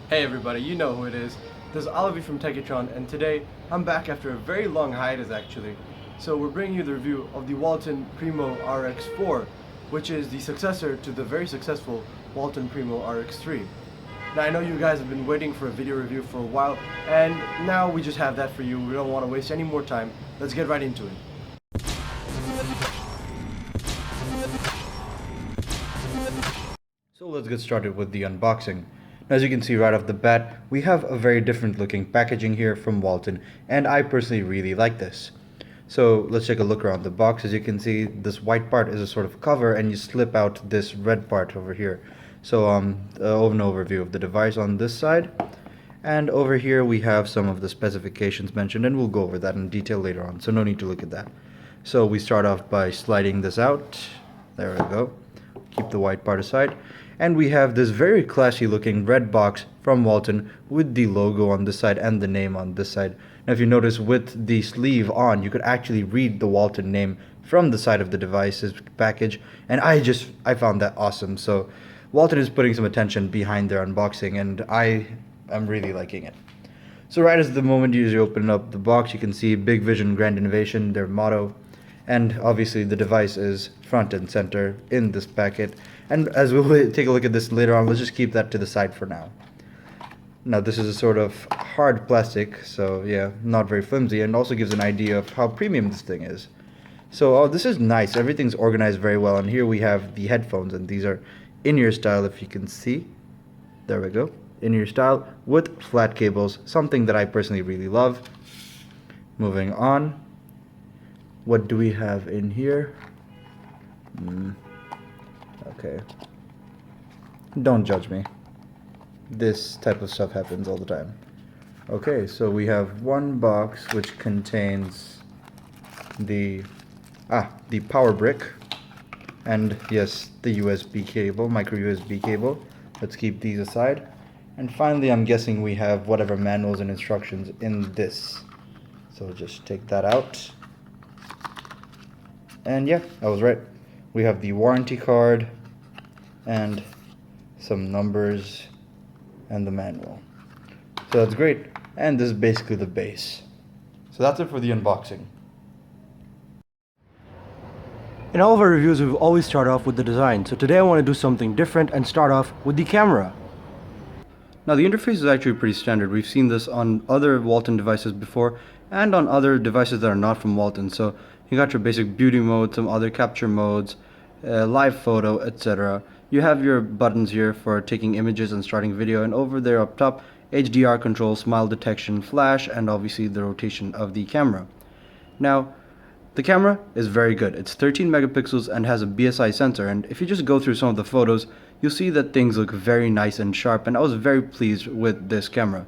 Hey everybody, you know who it is. This is Oliver from Techitron, and today I'm back after a very long hiatus actually. So we're bringing you the review of the Walton Primo RX4, which is the successor to the very successful Walton Primo RX3. Now I know you guys have been waiting for a video review for a while, and now we just have that for you. We don't want to waste any more time. Let's get right into it. So let's get started with the unboxing. As you can see right off the bat, we have a very different looking packaging here from Walton, and I personally really like this. So let's take a look around the box. As you can see, this white part is a sort of cover, and you slip out this red part over here. So an overview of the device on this side, and over here we have some of the specifications mentioned, and we'll go over that in detail later on, so no need to look at that. So we start off by sliding this out. There we go. Keep the white part aside. And we have this very classy looking red box from Walton with the logo on this side and the name on this side. Now if you notice, with the sleeve on, you could actually read the Walton name from the side of the device's package, and I found that awesome. So Walton is putting some attention behind their unboxing, and I am really liking it. So right as the moment you open up the box, you can see Big Vision, Grand Innovation, their motto. And obviously the device is front and center in this packet, and as we'll take a look at this later on, let's just keep that to the side for now. Now this is a sort of hard plastic, so yeah, not very flimsy, and also gives an idea of how premium this thing is. So this is nice. Everything's organized very well, and here we have the headphones, and these are in-ear style, if you can see. There we go, in-ear style with flat cables, something that I personally really love. Moving on. What do we have in here? Okay. Don't judge me. This type of stuff happens all the time. Okay, so we have one box which contains the power brick, and yes, the USB cable, micro USB cable. Let's keep these aside. And finally, I'm guessing we have whatever manuals and instructions in this. So just take that out. And yeah, I was right. We have the warranty card and some numbers and the manual. So that's great. And this is basically the base. So that's it for the unboxing. In all of our reviews, we've always start off with the design. So today I want to do something different and start off with the camera. Now the interface is actually pretty standard. We've seen this on other Walton devices before and on other devices that are not from Walton. So you got your basic beauty mode, some other capture modes, live photo, etc. You have your buttons here for taking images and starting video, and over there up top, HDR control, smile detection, flash, and obviously the rotation of the camera. Now, the camera is very good. It's 13 megapixels and has a BSI sensor, and if you just go through some of the photos, you'll see that things look very nice and sharp, and I was very pleased with this camera.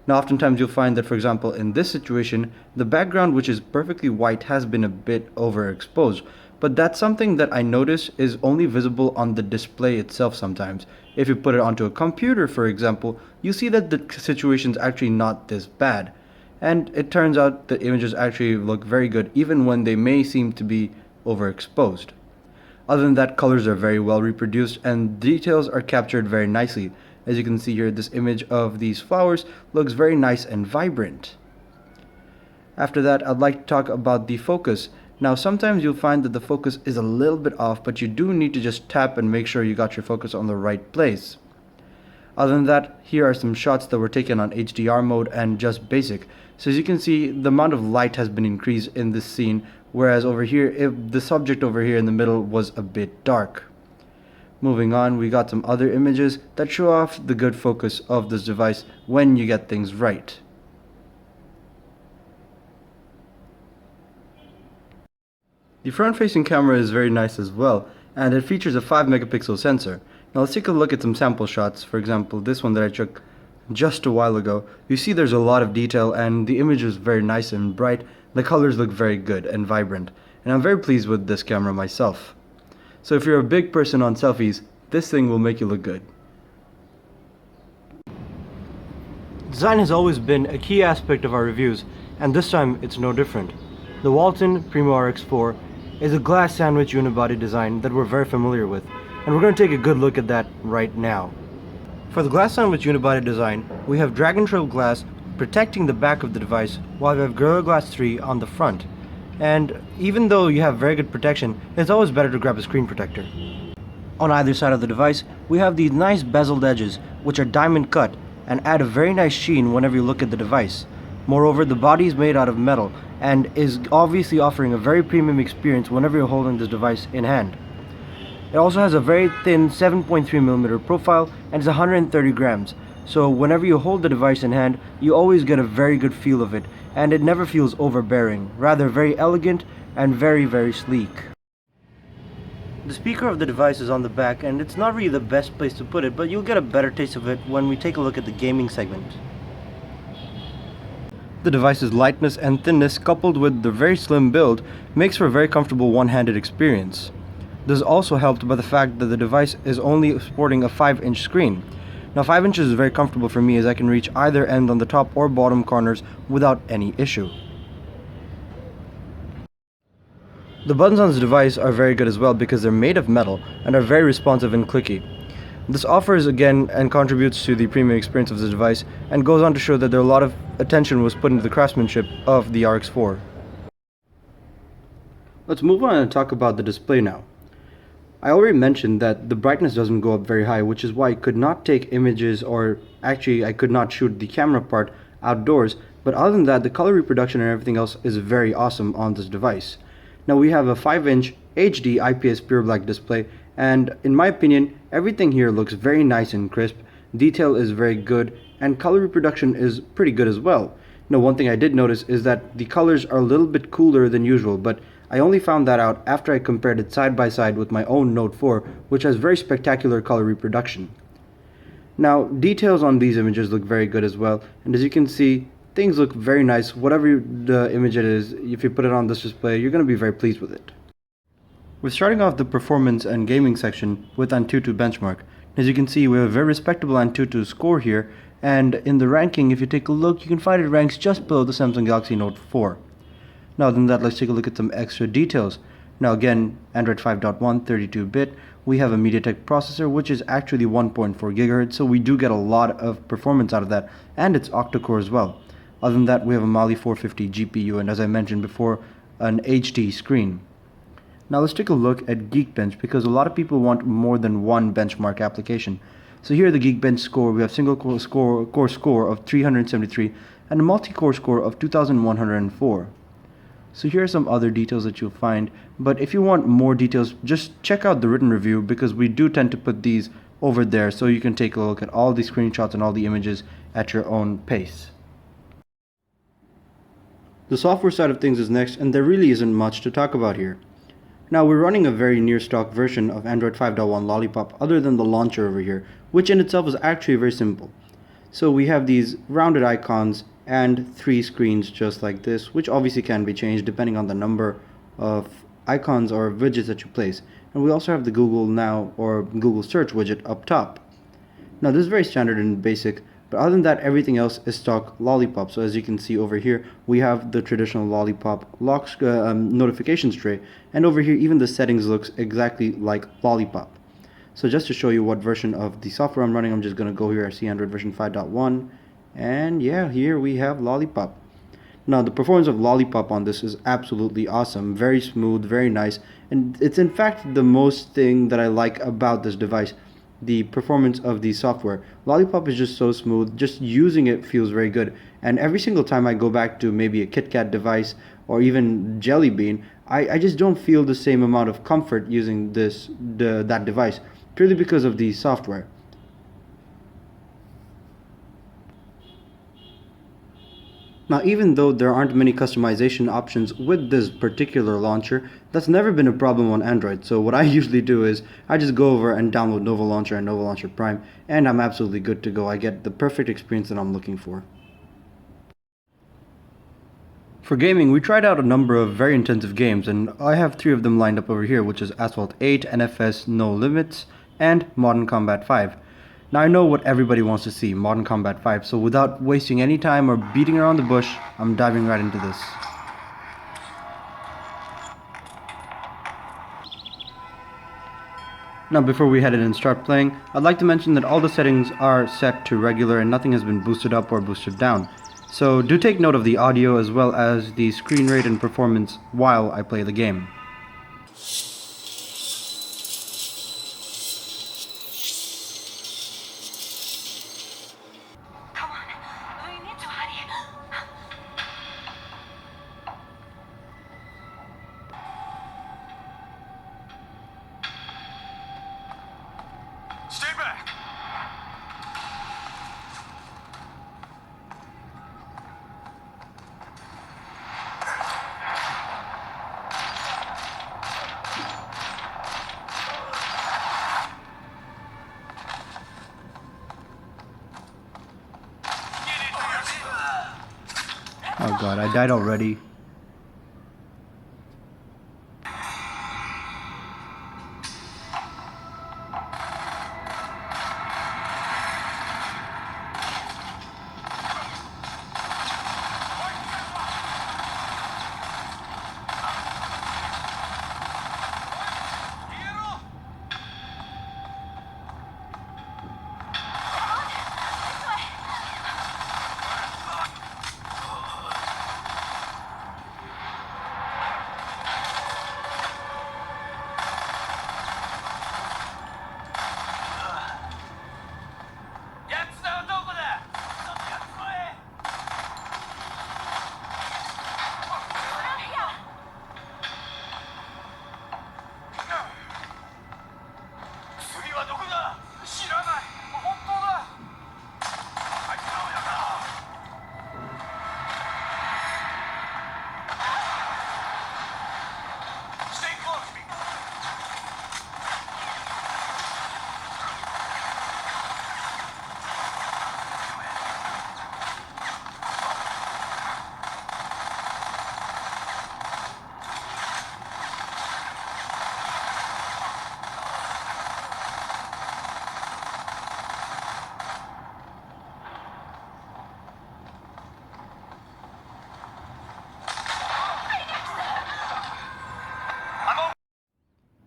Now oftentimes you'll find that, for example, in this situation, the background, which is perfectly white, has been a bit overexposed. But that's something that I notice is only visible on the display itself sometimes. If you put it onto a computer, for example, you see that the situation's actually not this bad. And it turns out the images actually look very good, even when they may seem to be overexposed. Other than that, colors are very well reproduced, and details are captured very nicely. As you can see here, this image of these flowers looks very nice and vibrant. After that, I'd like to talk about the focus. Now, sometimes you'll find that the focus is a little bit off, but you do need to just tap and make sure you got your focus on the right place. Other than that, here are some shots that were taken on HDR mode and just basic. So as you can see, the amount of light has been increased in this scene, whereas over here, the subject over here in the middle was a bit dark. Moving on, we got some other images that show off the good focus of this device when you get things right. The front-facing camera is very nice as well, and it features a 5 megapixel sensor. Now let's take a look at some sample shots. For example, this one that I took just a while ago. You see there's a lot of detail, and the image is very nice and bright. The colors look very good and vibrant, and I'm very pleased with this camera myself. So if you're a big person on selfies, this thing will make you look good. Design has always been a key aspect of our reviews, and this time it's no different. The Walton Primo RX4 is a glass sandwich unibody design that we're very familiar with, and we're going to take a good look at that right now. For the glass on with unibody design, we have Dragon Trail glass protecting the back of the device, while we have Gorilla Glass 3 on the front. And even though you have very good protection, it's always better to grab a screen protector. On either side of the device, we have these nice bezeled edges, which are diamond cut and add a very nice sheen whenever you look at the device. Moreover, the body is made out of metal and is obviously offering a very premium experience whenever you're holding this device in hand. It also has a very thin 7.3mm profile and is 130 grams, so whenever you hold the device in hand, you always get a very good feel of it, and it never feels overbearing, rather very elegant and very sleek. The speaker of the device is on the back, and it's not really the best place to put it, but you'll get a better taste of it when we take a look at the gaming segment. The device's lightness and thinness coupled with the very slim build makes for a very comfortable one-handed experience. This is also helped by the fact that the device is only sporting a 5-inch screen. Now 5 inches is very comfortable for me as I can reach either end on the top or bottom corners without any issue. The buttons on this device are very good as well because they're made of metal and are very responsive and clicky. This offers again and contributes to the premium experience of the device and goes on to show that a lot of attention was put into the craftsmanship of the RX4. Let's move on and talk about the display now. I already mentioned that the brightness doesn't go up very high, which is why I could not take images, or actually I could not shoot the camera part outdoors, but other than that the color reproduction and everything else is very awesome on this device. Now we have a 5-inch HD IPS pure black display, and in my opinion everything here looks very nice and crisp, detail is very good, and color reproduction is pretty good as well. Now one thing I did notice is that the colors are a little bit cooler than usual, but I only found that out after I compared it side by side with my own Note 4, which has very spectacular color reproduction. Now details on these images look very good as well, and as you can see things look very nice. Whatever the image it is, if you put it on this display, you're going to be very pleased with it. We're starting off the performance and gaming section with Antutu benchmark. As you can see, we have a very respectable Antutu score here, and in the ranking, if you take a look, you can find it ranks just below the Samsung Galaxy Note 4. Now other than that, let's take a look at some extra details. Now again, Android 5.1 32-bit, we have a MediaTek processor which is actually 1.4 GHz, so we do get a lot of performance out of that, and it's octa-core as well. Other than that, we have a Mali 450 GPU, and as I mentioned before, an HD screen. Now let's take a look at Geekbench, because a lot of people want more than one benchmark application. So here the Geekbench score, we have single core score of 373 and a multi-core score of 2104. So here are some other details that you'll find, but if you want more details, just check out the written review, because we do tend to put these over there so you can take a look at all the screenshots and all the images at your own pace. The software side of things is next, and there really isn't much to talk about here. Now we're running a very near stock version of Android 5.1 Lollipop other than the launcher over here, which in itself is actually very simple. So we have these rounded icons and 3 screens just like this, which obviously can be changed depending on the number of icons or widgets that you place. And we also have the Google Now or Google Search widget up top. Now this is very standard and basic, but other than that everything else is stock Lollipop. So as you can see over here, we have the traditional Lollipop lock notifications tray, and over here even the settings looks exactly like Lollipop. So just to show you what version of the software I'm running, I'm just going to go here, I see Android version 5.1, and yeah, here we have Lollipop. Now the performance of Lollipop on this is absolutely awesome, very smooth, very nice, and it's in fact the most thing that I like about this device, the performance of the software. Lollipop is just so smooth, just using it feels very good, and every single time I go back to maybe a KitKat device or even Jelly Bean, I just don't feel the same amount of comfort using that device, purely because of the software. Now even though there aren't many customization options with this particular launcher, that's never been a problem on Android. So what I usually do is I just go over and download Nova Launcher and Nova Launcher Prime, and I'm absolutely good to go. I get the perfect experience that I'm looking for. For gaming, we tried out a number of very intensive games, and I have 3 of them lined up over here, which is Asphalt 8, NFS No Limits, and Modern Combat 5. Now I know what everybody wants to see, Modern Combat 5, so without wasting any time or beating around the bush, I'm diving right into this. Now before we head in and start playing, I'd like to mention that all the settings are set to regular and nothing has been boosted up or boosted down. So do take note of the audio as well as the screen rate and performance while I play the game. Come on, we need to hurry. Stay back! Oh god, I died already. Stay close to me!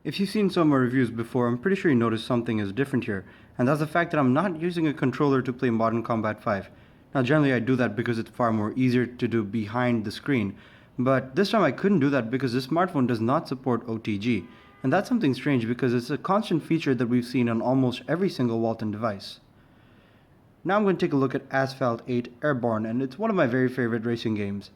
If you've seen some of my reviews before, I'm pretty sure you noticed something is different here, and that's the fact that I'm not using a controller to play Modern Combat 5. Now generally I do that because it's far more easier to do behind the screen, but this time I couldn't do that because this smartphone does not support OTG, and that's something strange because it's a constant feature that we've seen on almost every single Walton device. Now I'm going to take a look at Asphalt 8 Airborne, and it's one of my very favorite racing games.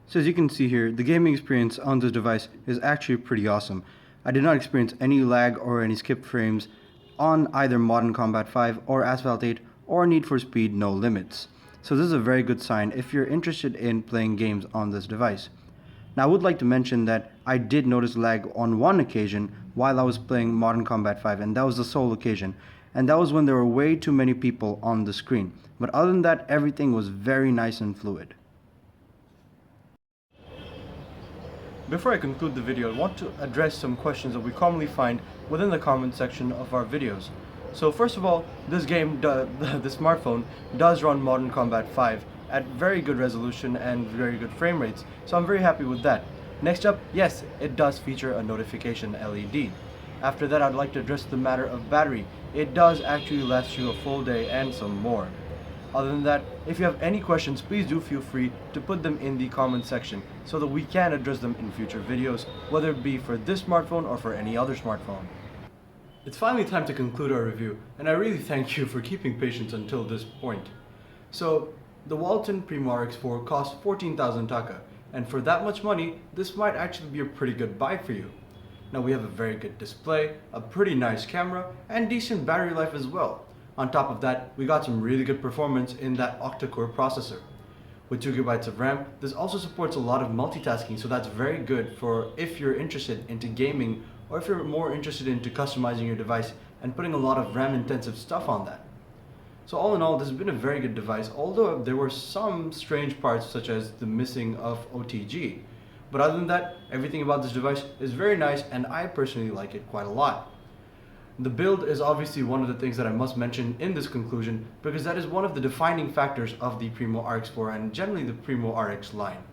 So as you can see here, the gaming experience on this device is actually pretty awesome. I did not experience any lag or any skip frames on either Modern Combat 5 or Asphalt 8 or Need for Speed No Limits. So this is a very good sign if you're interested in playing games on this device. Now I would like to mention that I did notice lag on one occasion while I was playing Modern Combat 5, and that was the sole occasion. And that was when there were way too many people on the screen. But other than that, everything was very nice and fluid. Before I conclude the video, I want to address some questions that we commonly find within the comment section of our videos. So first of all, this game, the smartphone, does run Modern Combat 5 at very good resolution and very good frame rates, so I'm very happy with that. Next up, yes, it does feature a notification LED. After that, I'd like to address the matter of battery. It does actually last you a full day and some more. Other than that, if you have any questions, please do feel free to put them in the comment section so that we can address them in future videos, whether it be for this smartphone or for any other smartphone. It's finally time to conclude our review, and I really thank you for keeping patience until this point. So, the Walton Primo RX4 costs 14,000 taka, and for that much money, this might actually be a pretty good buy for you. Now we have a very good display, a pretty nice camera, and decent battery life as well. On top of that, we got some really good performance in that octa-core processor. With 2GB of RAM, this also supports a lot of multitasking, so that's very good for if you're interested into gaming or if you're more interested into customizing your device and putting a lot of RAM intensive stuff on that. So all in all, this has been a very good device, although there were some strange parts such as the missing of OTG. But other than that, everything about this device is very nice and I personally like it quite a lot. The build is obviously one of the things that I must mention in this conclusion because that is one of the defining factors of the Primo RX4 and generally the Primo RX line.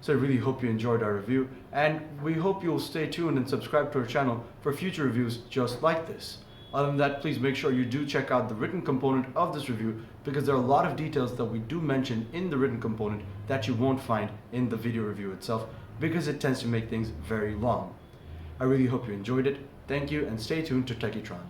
So I really hope you enjoyed our review and we hope you'll stay tuned and subscribe to our channel for future reviews just like this. Other than that, please make sure you do check out the written component of this review because there are a lot of details that we do mention in the written component that you won't find in the video review itself because it tends to make things very long. I really hope you enjoyed it. Thank you and stay tuned to TechieTron.